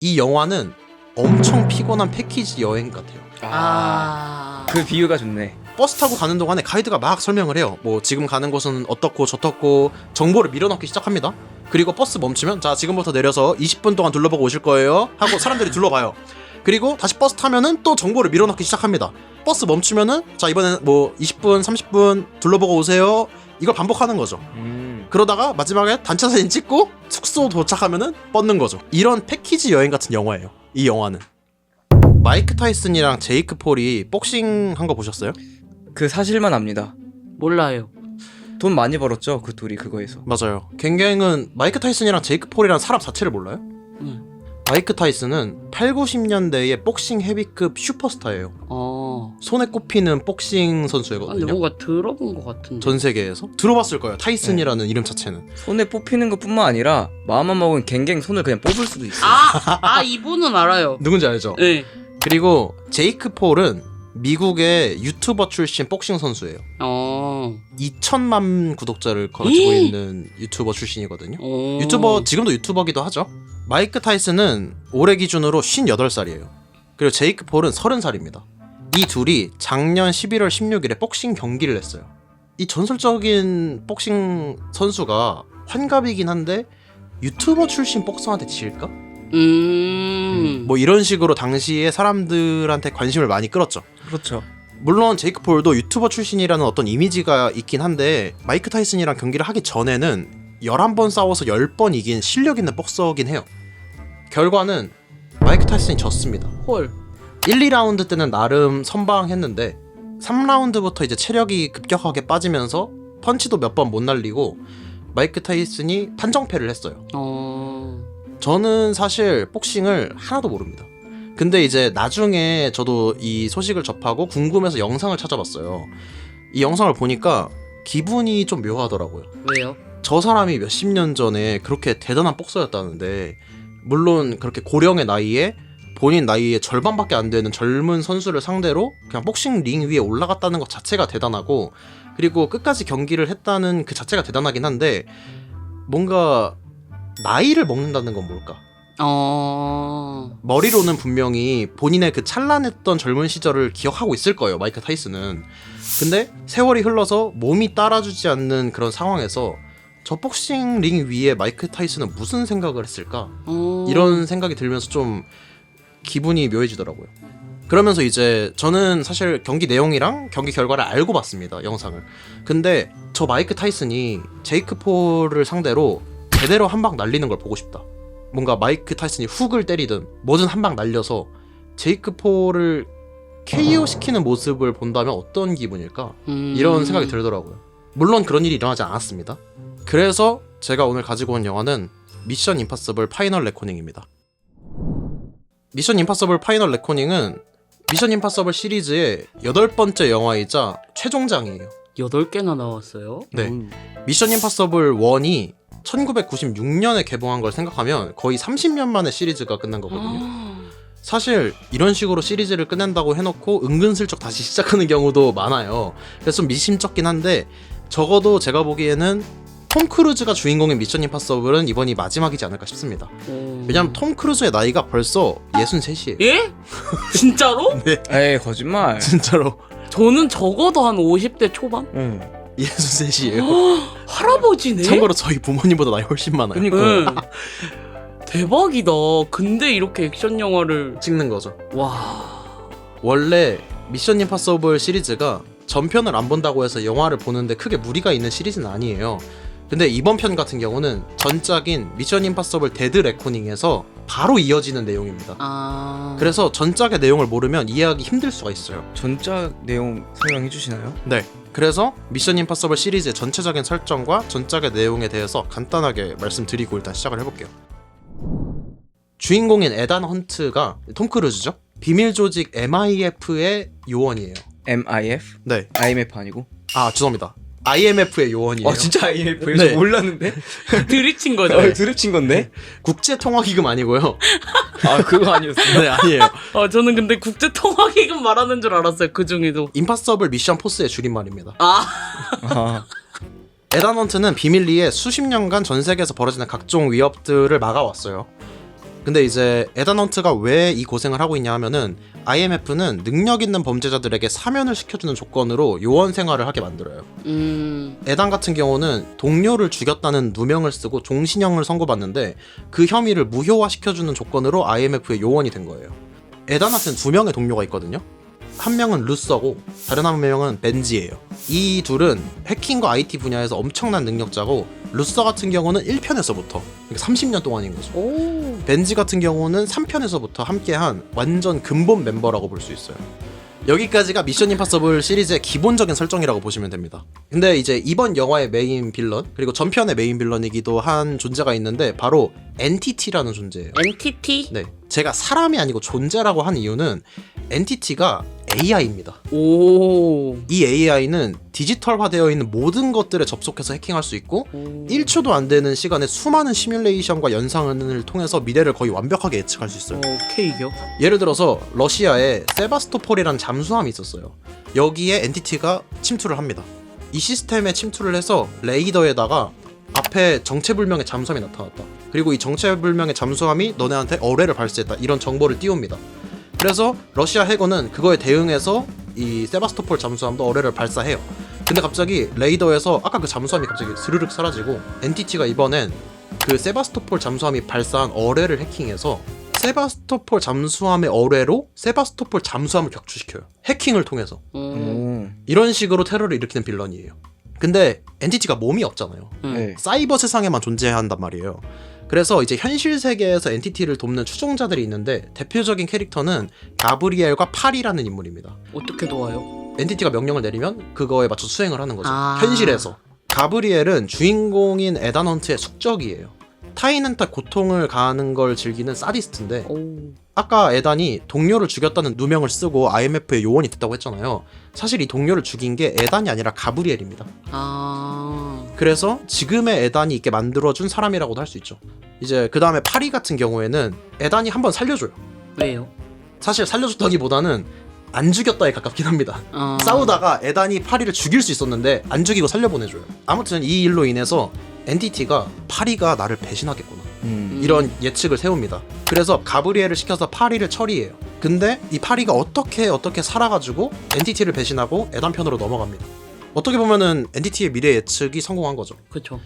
이 영화는 엄청 피곤한 패키지 여행 같아요. 그 비유가 좋네. 버스 타고 가는 동안에 가이드가 막 설명을 해요. 뭐 지금 가는 곳은 어떻고 저떻고 정보를 밀어넣기 시작합니다. 그리고 버스 멈추면 자 지금부터 내려서 20분 동안 둘러보고 오실 거예요 하고 사람들이 둘러봐요. 그리고 다시 버스 타면은 또 정보를 밀어넣기 시작합니다. 버스 멈추면은 자 이번에는 뭐 20분 30분 둘러보고 오세요. 이걸 반복하는 거죠. 그러다가 마지막에 단체 사진 찍고 숙소 도착하면은 뻗는 거죠. 이런 패키지 여행 같은 영화예요. 이 영화는. 마이크 타이슨이랑 제이크 폴이 복싱 한 거 보셨어요? 그 사실만 압니다. 몰라요. 돈 많이 벌었죠 그 둘이 그거에서. 맞아요. 갱갱은 마이크 타이슨이랑 제이크 폴이라는 사람 자체를 몰라요? 마이크 타이슨은 8, 90년대의 복싱 헤비급 슈퍼스타예요. 손에 꼽히는 복싱 선수거든요. 근데 뭔가 들어본 것 같은데. 전 세계에서 들어봤을 거예요. 타이슨이라는 이름 자체는. 손에 뽑히는 것뿐만 아니라 마음만 먹으면 갱갱 손을 그냥 뽑을 수도 있어. 이분은 알아요. 누군지 알죠? 네. 그리고 제이크 폴은 미국의 유튜버 출신 복싱 선수예요. 2천만 구독자를 가지고 있는 유튜버 출신이거든요. 유튜버, 지금도 유튜버기도 하죠. 마이크 타이슨은 올해 기준으로 58살이에요. 그리고 제이크 폴은 30살입니다. 이 둘이 작년 11월 16일에 복싱 경기를 했어요. 이 전설적인 복싱 선수가 환갑이긴 한데 유튜버 출신 복서한테 질까? 뭐 이런 식으로 당시에 사람들한테 관심을 많이 끌었죠. 그렇죠. 물론 제이크 폴도 유튜버 출신이라는 어떤 이미지가 있긴 한데 마이크 타이슨이랑 경기를 하기 전에는 11번 싸워서 10번 이긴 실력 있는 복서긴 해요. 결과는 마이크 타이슨이 졌습니다. 헐. 1, 2라운드 때는 나름 선방했는데 3라운드부터 이제 체력이 급격하게 빠지면서 펀치도 몇 번 못 날리고 마이크 타이슨이 판정패를 했어요. 저는 사실 복싱을 하나도 모릅니다. 근데 이제 나중에 저도 이 소식을 접하고 궁금해서 영상을 찾아봤어요. 이 영상을 보니까 기분이 좀 묘하더라고요. 왜요? 저 사람이 몇십 년 전에 그렇게 대단한 복서였다는데, 물론 그렇게 고령의 나이에 본인 나이의 절반밖에 안 되는 젊은 선수를 상대로 그냥 복싱 링 위에 올라갔다는 것 자체가 대단하고, 그리고 끝까지 경기를 했다는 그 자체가 대단하긴 한데, 뭔가 나이를 먹는다는 건 뭘까? 머리로는 분명히 본인의 그 찬란했던 젊은 시절을 기억하고 있을 거예요, 마이크 타이슨은. 근데 세월이 흘러서 몸이 따라주지 않는 그런 상황에서 저 복싱 링 위에 마이크 타이슨은 무슨 생각을 했을까? 이런 생각이 들면서 좀 기분이 묘해지더라고요. 그러면서 이제 저는 사실 경기 내용이랑 경기 결과를 알고 봤습니다, 영상을. 근데 저 마이크 타이슨이 제이크 폴을 상대로 제대로 한 방 날리는 걸 보고 싶다. 뭔가 마이크 타이슨이 훅을 때리든 뭐든 한 방 날려서 제이크 폴을 KO 시키는 모습을 본다면 어떤 기분일까? 이런 생각이 들더라고요. 물론 그런 일이 일어나지 않았습니다. 그래서 제가 오늘 가지고 온 영화는 미션 임파서블 파이널 레코닝입니다. 미션 임파서블 파이널 레코닝은 미션 임파서블 시리즈의 8번째 영화이자 최종장이에요. 8개나 나왔어요? 네. 미션 임파서블 1이 1996년에 개봉한 걸 생각하면 거의 30년 만에 시리즈가 끝난 거거든요. 사실 이런 식으로 시리즈를 끝낸다고 해놓고 은근슬쩍 다시 시작하는 경우도 많아요. 그래서 좀 미심쩍긴 한데, 적어도 제가 보기에는 톰 크루즈가 주인공인 미션 임파서블은 이번이 마지막이지 않을까 싶습니다. 왜냐면 톰 크루즈의 나이가 벌써 63이에요. 예? 진짜로? 네. 에이 거짓말. 진짜로 저는 적어도 한 50대 초반? 63이에요. 할아버지네? 참고로 저희 부모님보다 나이 훨씬 많아요. 그러니까 대박이다. 근데 이렇게 액션 영화를 찍는 거죠. 와. 원래 미션 임파서블 시리즈가 전편을 안 본다고 해서 영화를 보는데 크게 무리가 있는 시리즈는 아니에요. 근데 이번 편 같은 경우는 전작인 미션 임파서블 데드 레코닝에서 바로 이어지는 내용입니다. 그래서 전작의 내용을 모르면 이해하기 힘들 수가 있어요. 전작 내용 설명해 주시나요? 네. 그래서 미션 임파서블 시리즈의 전체적인 설정과 전작의 내용에 대해서 간단하게 말씀드리고 일단 시작을 해볼게요. 주인공인 에단 헌트가 톰 크루즈죠. 비밀 조직 MIF의 요원이에요. MIF? 네. IMF 아니고? 아, 죄송합니다. IMF의 요원이에요. 진짜 IMF예요? 네. 저 몰랐는데? 들이친 거죠? 드립친 건데? 국제통화기금 아니고요. 아 그거 아니었어요? 네, 아니에요. 저는 근데 국제통화기금 말하는 줄 알았어요. 그 중에도. 임파서블 미션 포스의 줄임말입니다. 아. 에단 헌트는 비밀리에 수십 년간 전 세계에서 벌어지는 각종 위협들을 막아왔어요. 근데 이제 에단 헌트가 왜 이 고생을 하고 있냐 하면은 IMF는 능력 있는 범죄자들에게 사면을 시켜주는 조건으로 요원 생활을 하게 만들어요. 에단 같은 경우는 동료를 죽였다는 누명을 쓰고 종신형을 선고받는데 그 혐의를 무효화시켜주는 조건으로 IMF의 요원이 된 거예요. 에단한테는 2명의 동료가 있거든요. 한 명은 루서고 다른 한 명은 벤지예요. 이 둘은 해킹과 IT 분야에서 엄청난 능력자고 루서 같은 경우는 1편에서부터 30년 동안인 거죠. 오. 벤지 같은 경우는 3편에서부터 함께한 완전 근본 멤버라고 볼 수 있어요. 여기까지가 미션 임파서블 시리즈의 기본적인 설정이라고 보시면 됩니다. 근데 이제 이번 영화의 메인 빌런 그리고 전편의 메인 빌런이기도 한 존재가 있는데 바로 엔티티라는 존재예요. 엔티티? 네, 제가 사람이 아니고 존재라고 한 이유는 엔티티가 AI입니다. 오. 이 AI는 디지털화되어 있는 모든 것들에 접속해서 해킹할 수 있고 1초도 안 되는 시간에 수많은 시뮬레이션과 연상을 통해서 미래를 거의 완벽하게 예측할 수 있어요. 오케이요. 예를 들어서 러시아에 세바스토폴이라는 잠수함이 있었어요. 여기에 엔티티가 침투를 합니다. 이 시스템에 침투를 해서 레이더에다가 앞에 정체불명의 잠수함이 나타났다. 그리고 이 정체불명의 잠수함이 너네한테 어뢰를 발사했다. 이런 정보를 띄웁니다. 그래서 러시아 해군은 그거에 대응해서 이 세바스토폴 잠수함도 어뢰를 발사해요. 근데 갑자기 레이더에서 아까 그 잠수함이 갑자기 스르륵 사라지고 엔티티가 이번엔 그 세바스토폴 잠수함이 발사한 어뢰를 해킹해서 세바스토폴 잠수함의 어뢰로 세바스토폴 잠수함을 격추시켜요. 해킹을 통해서. 이런 식으로 테러를 일으키는 빌런이에요. 근데 엔티티가 몸이 없잖아요. 네. 사이버 세상에만 존재한단 말이에요. 그래서 이제 현실 세계에서 엔티티를 돕는 추종자들이 있는데 대표적인 캐릭터는 가브리엘과 팔이라는 인물입니다. 어떻게 도와요? 엔티티가 명령을 내리면 그거에 맞춰 수행을 하는 거죠. 아. 현실에서. 가브리엘은 주인공인 에단 헌트의 숙적이에요. 타인한테 고통을 가하는 걸 즐기는 사디스트인데 오. 아까 에단이 동료를 죽였다는 누명을 쓰고 IMF의 요원이 됐다고 했잖아요. 사실 이 동료를 죽인 게 에단이 아니라 가브리엘입니다. 아. 그래서 지금의 에단이 있게 만들어준 사람이라고도 할 수 있죠. 이제 그 다음에 파리 같은 경우에는 에단이 한번 살려줘요. 왜요? 사실 살려줬다기보다는 안 죽였다에 가깝긴 합니다. 아. 싸우다가 에단이 파리를 죽일 수 있었는데 안 죽이고 살려보내줘요. 아무튼 이 일로 인해서 엔티티가 파리가 나를 배신하겠구나 이런 예측을 세웁니다. 그래서 가브리엘을 시켜서 파리를 처리해요. 근데 이 파리가 어떻게 살아가지고 엔티티를 배신하고 에단 편으로 넘어갑니다. 어떻게 보면은 엔티티의 미래 예측이 성공한 거죠. 그쵸.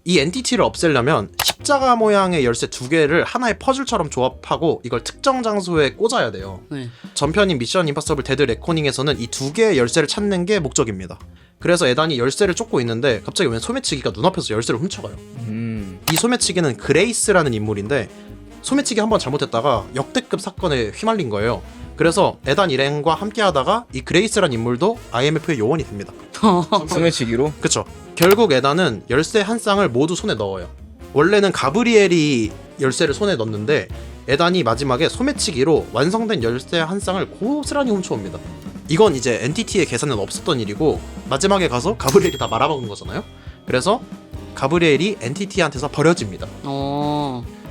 이 엔티티를 없애려면 십자가 모양의 열쇠 2개를 하나의 퍼즐처럼 조합하고 이걸 특정 장소에 꽂아야 돼요. 네. 전편인 미션 임파서블 데드 레코닝에서는 이 2개의 열쇠를 찾는 게 목적입니다. 그래서 에단이 열쇠를 쫓고 있는데 갑자기 웬 소매치기가 눈앞에서 열쇠를 훔쳐가요. 이 소매치기는 그레이스라는 인물인데 소매치기 한번 잘못했다가 역대급 사건에 휘말린 거예요. 그래서 에단 일행과 함께 하다가 이 그레이스라는 인물도 IMF의 요원이 됩니다. 소매치기로? 그쵸. 결국 에단은 열쇠 한 쌍을 모두 손에 넣어요. 원래는 가브리엘이 열쇠를 손에 넣는데 에단이 마지막에 소매치기로 완성된 열쇠 한 쌍을 고스란히 훔쳐옵니다. 이건 이제 엔티티의 계산은 없었던 일이고 마지막에 가서 가브리엘이 다 말아먹은 거잖아요. 그래서 가브리엘이 엔티티한테서 버려집니다.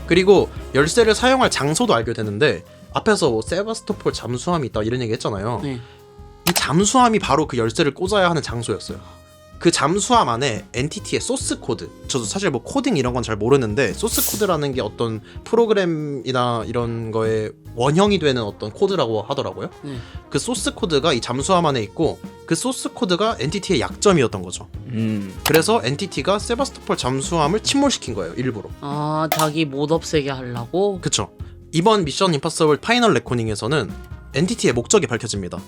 그리고 열쇠를 사용할 장소도 알게 되는데 앞에서 뭐 세바스토폴 잠수함이 있다 이런 얘기 했잖아요. 네. 이 잠수함이 바로 그 열쇠를 꽂아야 하는 장소였어요. 그 잠수함 안에 엔티티의 소스 코드, 저도 사실 뭐 코딩 이런 건 잘 모르는데 소스 코드라는 게 어떤 프로그램이나 이런 거에 원형이 되는 어떤 코드라고 하더라고요. 그 소스 코드가 이 잠수함 안에 있고 그 소스 코드가 엔티티의 약점이었던 거죠. 그래서 엔티티가 세바스토폴 잠수함을 침몰시킨 거예요, 일부러. 아, 자기 못 없애게 하려고? 그쵸. 이번 미션 임파서블 파이널 레코닝에서는 엔티티의 목적이 밝혀집니다.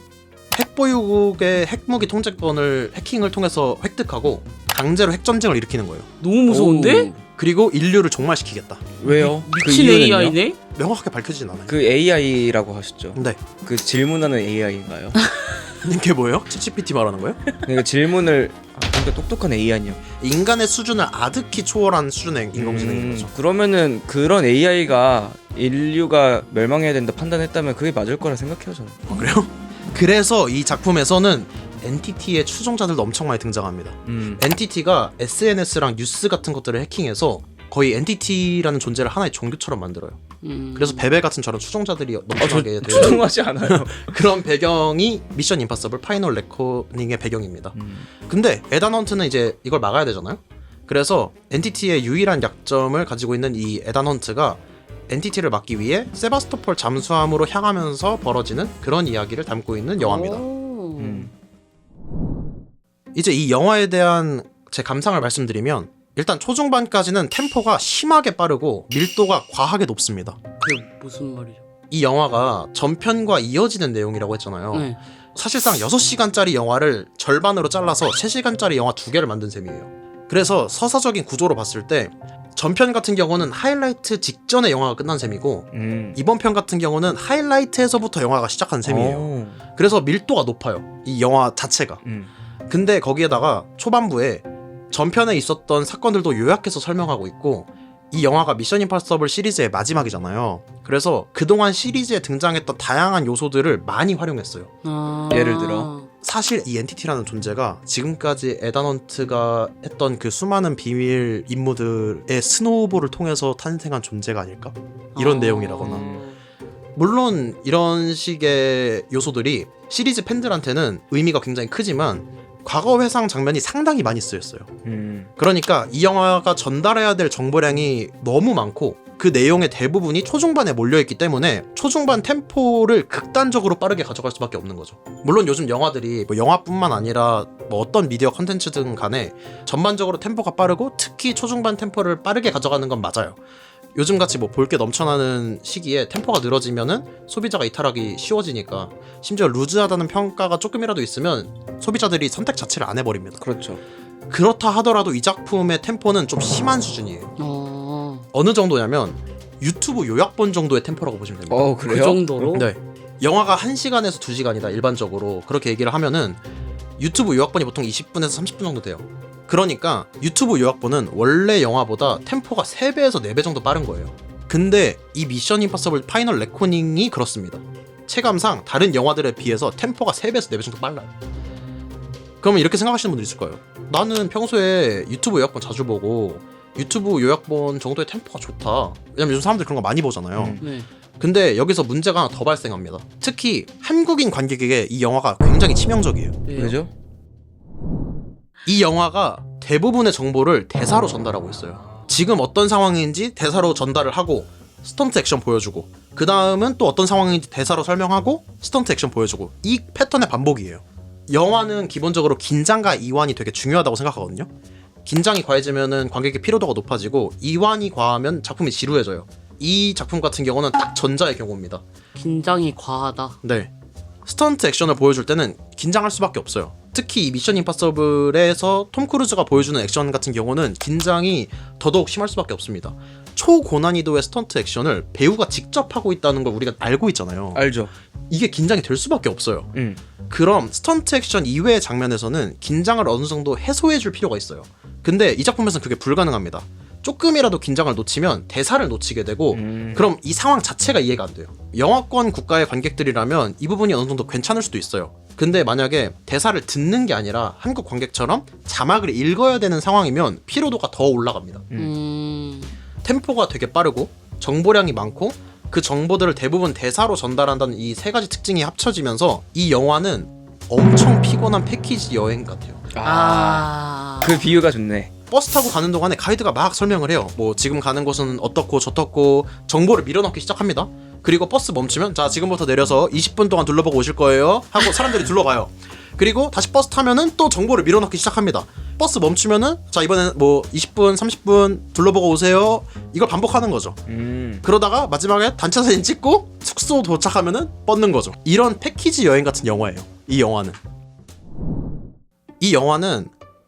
핵보유국의 핵무기 통제권을 해킹을 통해서 획득하고 강제로 핵전쟁을 일으키는 거예요. 너무 무서운데? 오. 그리고 인류를 종말시키겠다. 왜요? 미친 그 이유는요? AI네? 명확하게 밝혀지진 않아요. 그 AI라고 하셨죠? 네. 그 질문하는 AI인가요? 이게 뭐예요? ChatGPT 말하는 거예요? 그러니까 질문을 굉장히 똑똑한 AI요. 인간의 수준을 아득히 초월한 수준의 인공지능인 거죠. 그러면은 그런 AI가 인류가 멸망해야 된다 판단했다면 그게 맞을 거라 생각해요 저는. 아, 그래요? 그래서 이 작품에서는 엔티티의 추종자들도 엄청 많이 등장합니다. 엔티티가 SNS랑 뉴스 같은 것들을 해킹해서 거의 엔티티라는 존재를 하나의 종교처럼 만들어요. 그래서 베베 같은 저런 추종자들이 넘쳐나게 돼요. 추종하지 않아요. 그런 배경이 미션 임파서블 파이널 레코닝의 배경입니다. 근데 에단 헌트는 이제 이걸 막아야 되잖아요. 그래서 엔티티의 유일한 약점을 가지고 있는 이 에단 헌트가 엔티티를 막기 위해 세바스토폴 잠수함으로 향하면서 벌어지는 그런 이야기를 담고 있는 영화입니다. 오. 이제 이 영화에 대한 제 감상을 말씀드리면 일단 초중반까지는 템포가 심하게 빠르고 밀도가 과하게 높습니다. 그게 무슨 말이죠? 이 영화가 전편과 이어지는 내용이라고 했잖아요. 네. 사실상 6시간짜리 영화를 절반으로 잘라서 3시간짜리 영화 2개를 만든 셈이에요. 그래서 서사적인 구조로 봤을 때 전편 같은 경우는 하이라이트 직전에 영화가 끝난 셈이고 이번 편 같은 경우는 하이라이트에서부터 영화가 시작한 셈이에요. 그래서 밀도가 높아요. 이 영화 자체가. 근데 거기에다가 초반부에 전편에 있었던 사건들도 요약해서 설명하고 있고 이 영화가 미션 임파서블 시리즈의 마지막이잖아요. 그래서 그동안 시리즈에 등장했던 다양한 요소들을 많이 활용했어요. 예를 들어? 사실 이 엔티티라는 존재가 지금까지 에단 헌트가 했던 그 수많은 비밀 임무들의 스노우볼을 통해서 탄생한 존재가 아닐까? 이런 내용이라거나. 물론 이런 식의 요소들이 시리즈 팬들한테는 의미가 굉장히 크지만 과거 회상 장면이 상당히 많이 쓰였어요. 그러니까 이 영화가 전달해야 될 정보량이 너무 많고 그 내용의 대부분이 초중반에 몰려있기 때문에 초중반 템포를 극단적으로 빠르게 가져갈 수밖에 없는 거죠. 물론 요즘 영화들이 뭐 영화뿐만 아니라 뭐 어떤 미디어 컨텐츠든 간에 전반적으로 템포가 빠르고 특히 초중반 템포를 빠르게 가져가는 건 맞아요. 요즘같이 뭐 볼 게 넘쳐나는 시기에 템포가 늘어지면은 소비자가 이탈하기 쉬워지니까 심지어 루즈하다는 평가가 조금이라도 있으면 소비자들이 선택 자체를 안 해버립니다. 그렇죠. 그렇다 하더라도 이 작품의 템포는 좀 심한 수준이에요. 어느 정도냐면 유튜브 요약본 정도의 템포라고 보시면 됩니다. 그래요? 그 정도로? 네. 영화가 1시간에서 2시간이다 일반적으로 그렇게 얘기를 하면은 유튜브 요약본이 보통 20분에서 30분 정도 돼요. 그러니까 유튜브 요약본은 원래 영화보다 템포가 3배에서 4배 정도 빠른 거예요. 근데 이 미션 임파서블 파이널 레코닝이 그렇습니다. 체감상 다른 영화들에 비해서 템포가 3배에서 4배 정도 빨라요. 그러면 이렇게 생각하시는 분들 있을 거예요. 나는 평소에 유튜브 요약본 자주 보고 유튜브 요약본 정도의 tempo가 좋다. 왜냐면 요즘 사람들이 그런 거 많이 보잖아요. 네. 근데 여기서 문제가 하나 더 발생합니다. 특히 한국인 관객에게 이 영화가 굉장히 치명적이에요. 왜죠? 이 영화가 대부분의 정보를 대사로 전달하고 있어요. 지금 어떤 상황인지 대사로 전달을 하고 스턴트 액션 보여주고 그 다음은 또 어떤 상황인지 대사로 설명하고 스턴트 액션 보여주고 이 패턴의 반복이에요. 영화는 기본적으로 긴장과 이완이 되게 중요하다고 생각하거든요. 긴장이 과해지면은 관객의 피로도가 높아지고 이완이 과하면 작품이 지루해져요. 이 작품 같은 경우는 딱 전자의 경우입니다. 긴장이 과하다. 네. 스턴트 액션을 보여줄 때는 긴장할 수밖에 없어요. 특히 이 미션 임파서블에서 톰 크루즈가 보여주는 액션 같은 경우는 긴장이 더더욱 심할 수밖에 없습니다. 초고난이도의 스턴트 액션을 배우가 직접 하고 있다는 걸 우리가 알고 있잖아요. 알죠. 이게 긴장이 될 수밖에 없어요. 그럼 스턴트 액션 이외의 장면에서는 긴장을 어느 정도 해소해줄 필요가 있어요. 근데 이 작품에서는 그게 불가능합니다. 조금이라도 긴장을 놓치면 대사를 놓치게 되고 그럼 이 상황 자체가 이해가 안 돼요. 영화권 국가의 관객들이라면 이 부분이 어느 정도 괜찮을 수도 있어요. 근데 만약에 대사를 듣는 게 아니라 한국 관객처럼 자막을 읽어야 되는 상황이면 피로도가 더 올라갑니다. 템포가 되게 빠르고 정보량이 많고 그 정보들을 대부분 대사로 전달한다는 이 세 가지 특징이 합쳐지면서 이 영화는 엄청 피곤한 패키지 여행 같아요. 그 비유가 좋네. 버스 타고 가는 동안에 가이드가 막 설명을 해요. 뭐 지금 가는 곳은 어떻고 저떻고 정보를 밀어넣기 시작합니다. 그리고 버스 멈추면 자 지금부터 내려서 20분 동안 둘러보고 오실 거예요 하고 사람들이 둘러가요. 그리고 다시 버스 타면은 또 정보를 밀어넣기 시작합니다. 버스 멈추면은 자 이번엔 뭐 20분 30분 둘러보고 오세요 이걸 반복하는 거죠. 그러다가 마지막에 단체 사진 찍고 숙소 도착하면은 뻗는 거죠. 이런 패키지 여행 같은 영화예요. 이 영화는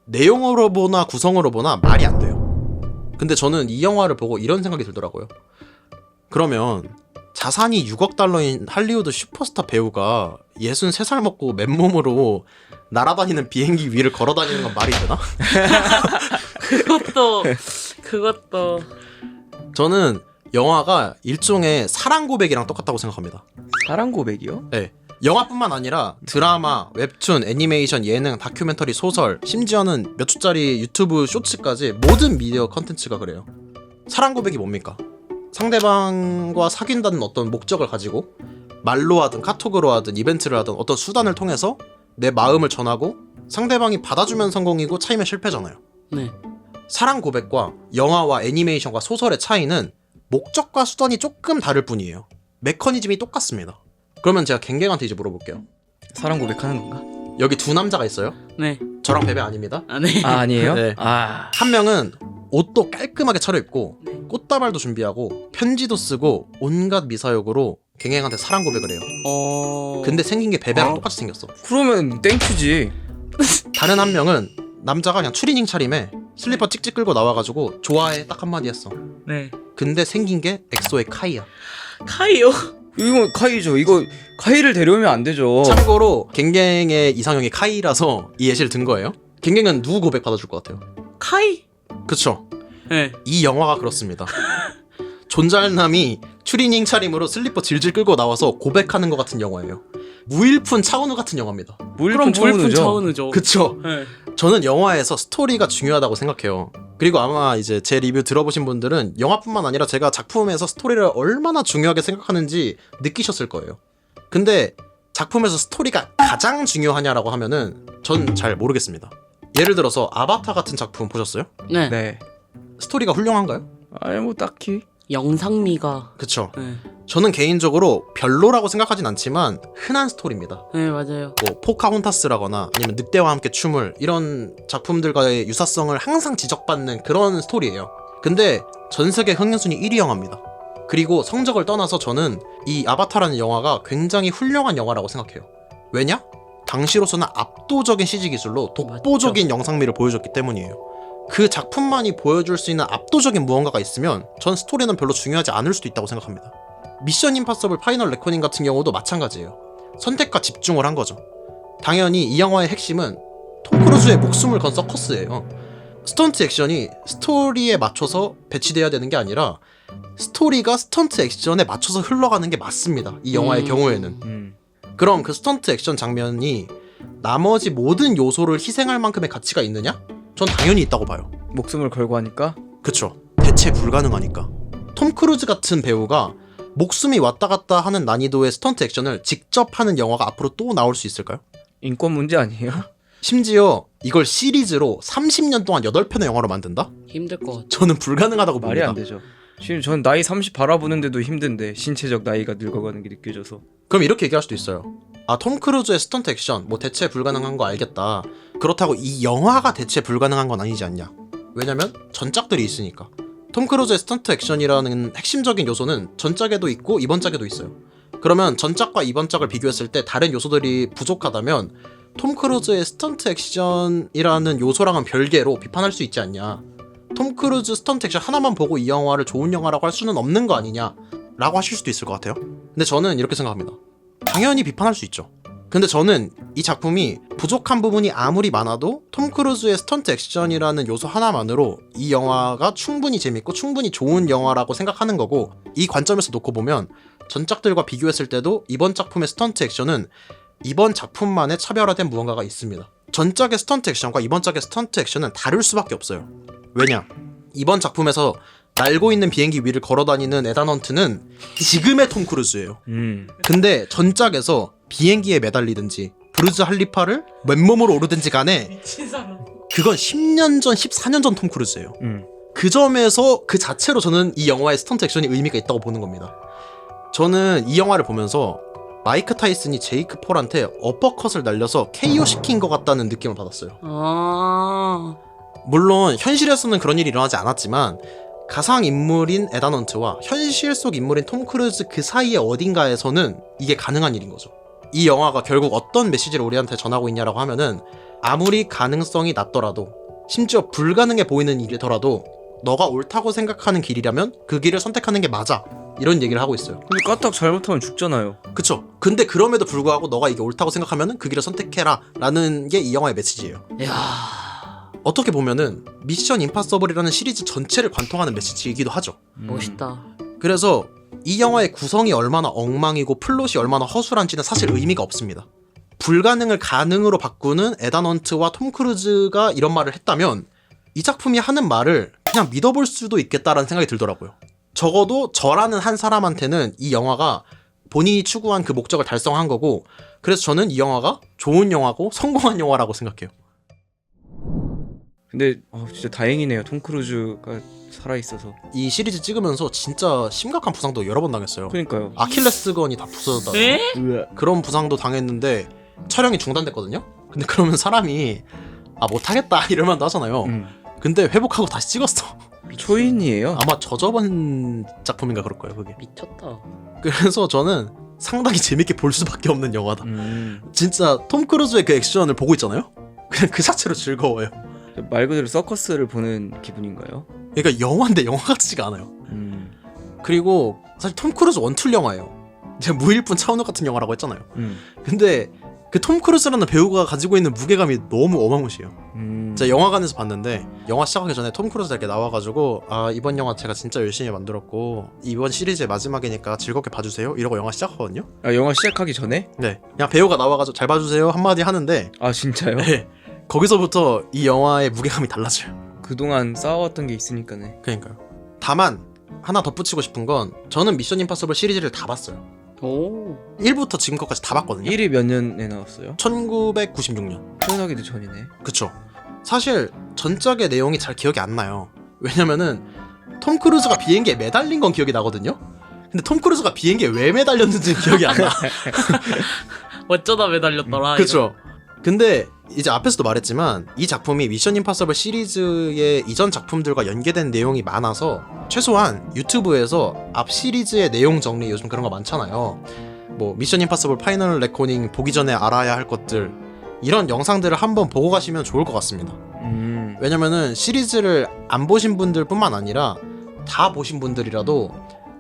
내용으로 보나 구성으로 보나 말이 안 돼요. 근데 저는 이 영화를 보고 이런 생각이 들더라고요. 그러면 자산이 6억 달러인 할리우드 슈퍼스타 배우가 63살 먹고 맨몸으로 날아다니는 비행기 위를 걸어다니는 건 말이 되나? 그것도 저는 영화가 일종의 사랑 고백이랑 똑같다고 생각합니다. 사랑 고백이요? 네. 영화뿐만 아니라 드라마, 웹툰, 애니메이션, 예능, 다큐멘터리, 소설, 심지어는 몇 주짜리 유튜브 쇼츠까지 모든 미디어 컨텐츠가 그래요. 사랑 고백이 뭡니까? 상대방과 사귄다는 어떤 목적을 가지고 말로 하든 카톡으로 하든 이벤트를 하든 어떤 수단을 통해서 내 마음을 전하고 상대방이 받아주면 성공이고 차이면 실패잖아요. 네. 사랑 고백과 영화와 애니메이션과 소설의 차이는 목적과 수단이 조금 다를 뿐이에요. 메커니즘이 똑같습니다. 그러면 제가 갱갱한테 이제 물어볼게요. 사랑 고백하는 건가? 여기 두 남자가 있어요. 네. 저랑 베베 아닙니다. 아, 네. 아 아니에요? 네. 아 한 명은 옷도 깔끔하게 차려입고 네. 꽃다발도 준비하고 편지도 쓰고 온갖 미사역으로 갱갱한테 사랑 고백을 해요. 근데 생긴 게 베베랑 똑같이 생겼어. 그러면 땡큐지. 다른 한 명은 남자가 그냥 추리닝 차림에 슬리퍼 찍찍 끌고 나와가지고 좋아해 딱 한마디 했어. 네. 근데 생긴 게 엑소의 카이야. 카이요. 이거 카이죠. 이거 카이를 데려오면 안 되죠. 참고로 갱갱의 이상형이 카이라서 이 예시를 든 거예요. 갱갱은 누구 고백 받아줄 것 같아요? 카이? 그쵸? 네. 이 영화가 그렇습니다. 존잘남이 추리닝 차림으로 슬리퍼 질질 끌고 나와서 고백하는 것 같은 영화예요. 무일푼 차은우 같은 영화입니다. 그럼 무일푼 물품 차은우죠. 차은우죠. 그쵸? 네. 저는 영화에서 스토리가 중요하다고 생각해요. 그리고 아마 이제 제 리뷰 들어보신 분들은 영화뿐만 아니라 제가 작품에서 스토리를 얼마나 중요하게 생각하는지 느끼셨을 거예요. 근데 작품에서 스토리가 가장 중요하냐라고 하면은 전 잘 모르겠습니다. 예를 들어서 아바타 같은 작품 보셨어요? 네. 네. 스토리가 훌륭한가요? 아니 뭐 딱히. 영상미가. 그쵸. 네. 저는 개인적으로 별로라고 생각하진 않지만 흔한 스토리입니다. 네, 맞아요. 뭐 포카혼타스라거나 아니면 늑대와 함께 춤을 이런 작품들과의 유사성을 항상 지적받는 그런 스토리예요. 근데 전 세계 흥행순위 1위 영화입니다. 그리고 성적을 떠나서 저는 이 아바타라는 영화가 굉장히 훌륭한 영화라고 생각해요. 왜냐? 당시로서는 압도적인 CG 기술로 독보적인 영상미를 보여줬기 때문이에요. 그 작품만이 보여줄 수 있는 압도적인 무언가가 있으면 전 스토리는 별로 중요하지 않을 수도 있다고 생각합니다. 미션 임파서블 파이널 레코닝 같은 경우도 마찬가지예요. 선택과 집중을 한 거죠. 당연히 이 영화의 핵심은 톰 크루즈의 목숨을 건 서커스예요. 스턴트 액션이 스토리에 맞춰서 배치돼야 되는 게 아니라 스토리가 스턴트 액션에 맞춰서 흘러가는 게 맞습니다. 이 영화의 경우에는. 그럼 그 스턴트 액션 장면이 나머지 모든 요소를 희생할 만큼의 가치가 있느냐? 전 당연히 있다고 봐요. 목숨을 걸고 하니까. 그쵸. 대체 불가능하니까. 톰 크루즈 같은 배우가 목숨이 왔다 갔다 하는 난이도의 스턴트 액션을 직접 하는 영화가 앞으로 또 나올 수 있을까요? 인권 문제 아니에요? 심지어 이걸 시리즈로 30년 동안 8편의 영화로 만든다? 힘들 것 같아. 저는 불가능하다고 봅니다. 말이 안 되죠. 지금 전 나이 30 바라보는데도 힘든데 신체적 나이가 늙어가는 게 느껴져서. 그럼 이렇게 얘기할 수도 있어요. 아, 톰 크루즈의 스턴트 액션 뭐 대체 불가능한 거 알겠다. 그렇다고 이 영화가 대체 불가능한 건 아니지 않냐. 왜냐면 전작들이 있으니까. 톰 크루즈의 스턴트 액션이라는 핵심적인 요소는 전작에도 있고 이번 작에도 있어요. 그러면 전작과 이번 작을 비교했을 때 다른 요소들이 부족하다면 톰 크루즈의 스턴트 액션이라는 요소랑은 별개로 비판할 수 있지 않냐. 톰 크루즈 스턴트 액션 하나만 보고 이 영화를 좋은 영화라고 할 수는 없는 거 아니냐 라고 하실 수도 있을 것 같아요. 근데 저는 이렇게 생각합니다. 당연히 비판할 수 있죠. 근데 저는 이 작품이 부족한 부분이 아무리 많아도 톰 크루즈의 스턴트 액션이라는 요소 하나만으로 이 영화가 충분히 재밌고 충분히 좋은 영화라고 생각하는 거고, 이 관점에서 놓고 보면 전작들과 비교했을 때도 이번 작품의 스턴트 액션은 이번 작품만의 차별화된 무언가가 있습니다. 전작의 스턴트 액션과 이번 작의 스턴트 액션은 다를 수밖에 없어요. 왜냐? 이번 작품에서 날고 있는 비행기 위를 걸어다니는 에단 헌트는 지금의 톰 크루즈예요. 근데 전작에서 비행기에 매달리든지 부르즈 할리파를 맨몸으로 오르든지 간에 미친 사람. 그건 10년 전, 14년 전 톰 크루즈예요. 그 점에서 그 자체로 저는 이 영화의 스턴트 액션이 의미가 있다고 보는 겁니다. 저는 이 영화를 보면서 마이크 타이슨이 제이크 폴한테 어퍼컷을 날려서 KO 시킨 것 같다는 느낌을 받았어요. 아. 물론 현실에서는 그런 일이 일어나지 않았지만 가상 인물인 에단 헌트와 현실 속 인물인 톰 크루즈 그 사이의 어딘가에서는 이게 가능한 일인 거죠. 이 영화가 결국 어떤 메시지를 우리한테 전하고 있냐라고 하면은 아무리 가능성이 낮더라도, 심지어 불가능해 보이는 일이더라도 너가 옳다고 생각하는 길이라면 그 길을 선택하는 게 맞아, 이런 얘기를 하고 있어요. 근데 까딱 잘못하면 죽잖아요. 그쵸. 근데 그럼에도 불구하고 너가 이게 옳다고 생각하면은 그 길을 선택해라 라는 게 이 영화의 메시지예요. 야. 어떻게 보면은 미션 임파서블이라는 시리즈 전체를 관통하는 메시지이기도 하죠. 멋있다. 그래서 이 영화의 구성이 얼마나 엉망이고 플롯이 얼마나 허술한지는 사실 의미가 없습니다. 불가능을 가능으로 바꾸는 에단 헌트와 톰 크루즈가 이런 말을 했다면 이 작품이 하는 말을 그냥 믿어볼 수도 있겠다라는 생각이 들더라고요. 적어도 저라는 한 사람한테는 이 영화가 본인이 추구한 그 목적을 달성한 거고, 그래서 저는 이 영화가 좋은 영화고 성공한 영화라고 생각해요. 근데 진짜 다행이네요. 톰 크루즈가 살아 있어서. 이 시리즈 찍으면서 진짜 심각한 부상도 여러 번 당했어요. 그러니까요. 아킬레스건이 다 부서졌다. 에? 그런 부상도 당했는데 촬영이 중단됐거든요. 근데 그러면 사람이 못하겠다 이럴 만도 하잖아요. 근데 회복하고 다시 찍었어. 초인이에요. 아마 저저번 작품인가 그럴 거예요 그게. 미쳤다. 그래서 저는 상당히 재밌게 볼 수밖에 없는 영화다. 음. 진짜 톰 크루즈의 그 액션을 보고 있잖아요. 그냥 그 자체로 즐거워요. 말 그대로 서커스를 보는 기분인가요? 그러니까 영화인데 영화 같지가 않아요. 그리고 사실 톰 크루즈 원툴 영화예요. 제가 무일푼 차은우 같은 영화라고 했잖아요. 근데 그 톰 크루즈라는 배우가 가지고 있는 무게감이 너무 어마무시해요. 제가 영화관에서 봤는데 영화 시작하기 전에 톰 크루즈가 이렇게 나와가지고 이번 영화 제가 진짜 열심히 만들었고 이번 시리즈의 마지막이니까 즐겁게 봐주세요 이러고 영화 시작하거든요. 영화 시작하기 전에? 네, 그냥 배우가 나와가지고 잘 봐주세요 한마디 하는데 진짜요? 네, 거기서부터 이 영화의 무게감이 달라져요. 그동안 쌓아왔던 게 있으니까네. 그러니까요. 다만 하나 덧붙이고 싶은 건 저는 미션 임파서블 시리즈를 다 봤어요. 오. 1부터 지금까지 다 봤거든요. 1위 몇 년에 나왔어요? 1996년. 태어나기도 전이네. 그쵸. 사실 전작의 내용이 잘 기억이 안 나요. 왜냐면은 톰 크루즈가 비행기에 매달린 건 기억이 나거든요. 근데 톰 크루즈가 비행기에 왜 매달렸는지는 기억이 안 나. 어쩌다 매달렸더라. 그쵸. 근데 이제 앞에서도 말했지만 이 작품이 미션 임파서블 시리즈의 이전 작품들과 연계된 내용이 많아서 최소한 유튜브에서 앞 시리즈의 내용 정리 요즘 그런 거 많잖아요. 뭐 미션 임파서블 파이널 레코닝 보기 전에 알아야 할 것들 이런 영상들을 한번 보고 가시면 좋을 것 같습니다. 왜냐면은 시리즈를 안 보신 분들 뿐만 아니라 다 보신 분들이라도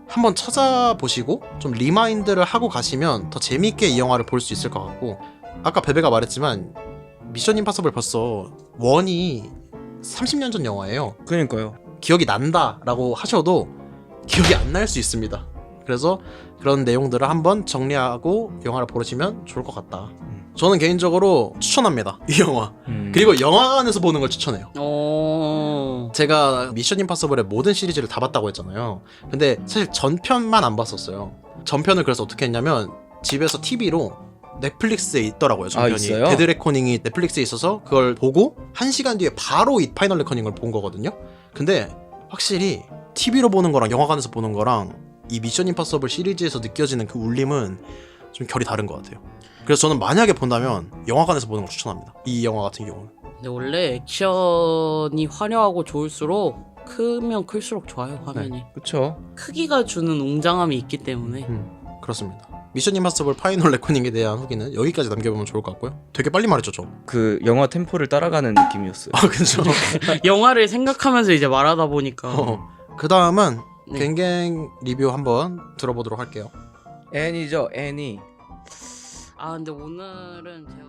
한번 찾아보시고 좀 리마인드를 하고 가시면 더 재밌게 이 영화를 볼 수 있을 것 같고, 아까 베베가 말했지만 미션 임파서블 벌써 1이 30년 전 영화예요. 그러니까요. 기억이 난다라고 하셔도 기억이 안 날 수 있습니다. 그래서 그런 내용들을 한번 정리하고 영화를 보시면 좋을 것 같다. 저는 개인적으로 추천합니다, 이 영화. 그리고 영화관에서 보는 걸 추천해요. 제가 미션 임파서블의 모든 시리즈를 다 봤다고 했잖아요. 근데 사실 전편만 안 봤었어요. 전편을 그래서 어떻게 했냐면 집에서 TV로 넷플릭스에 있더라고요, 전편이. 있어요? 데드 레코닝이 넷플릭스에 있어서 그걸 보고 1시간 뒤에 바로 이 파이널 레코닝을 본 거거든요. 근데 확실히 TV로 보는 거랑 영화관에서 보는 거랑 이 미션 임파서블 시리즈에서 느껴지는 그 울림은 좀 결이 다른 것 같아요. 그래서 저는 만약에 본다면 영화관에서 보는 걸 추천합니다, 이 영화 같은 경우는. 근데 원래 액션이 화려하고 좋을수록 크면 클수록 좋아요, 화면이. 그쵸. 크기가 주는 웅장함이 있기 때문에. 그렇습니다. 미션 임파서블 파이널 레코닝에 대한 후기는 여기까지 남겨보면 좋을 것 같고요. 되게 빨리 말했죠, 저. 그 영화 템포를 따라가는 느낌이었어요. 그죠. 영화를 생각하면서 이제 말하다 보니까. 그 다음은 네. 갱갱 리뷰 한번 들어보도록 할게요. 애니죠, 애니. 근데 오늘은 제가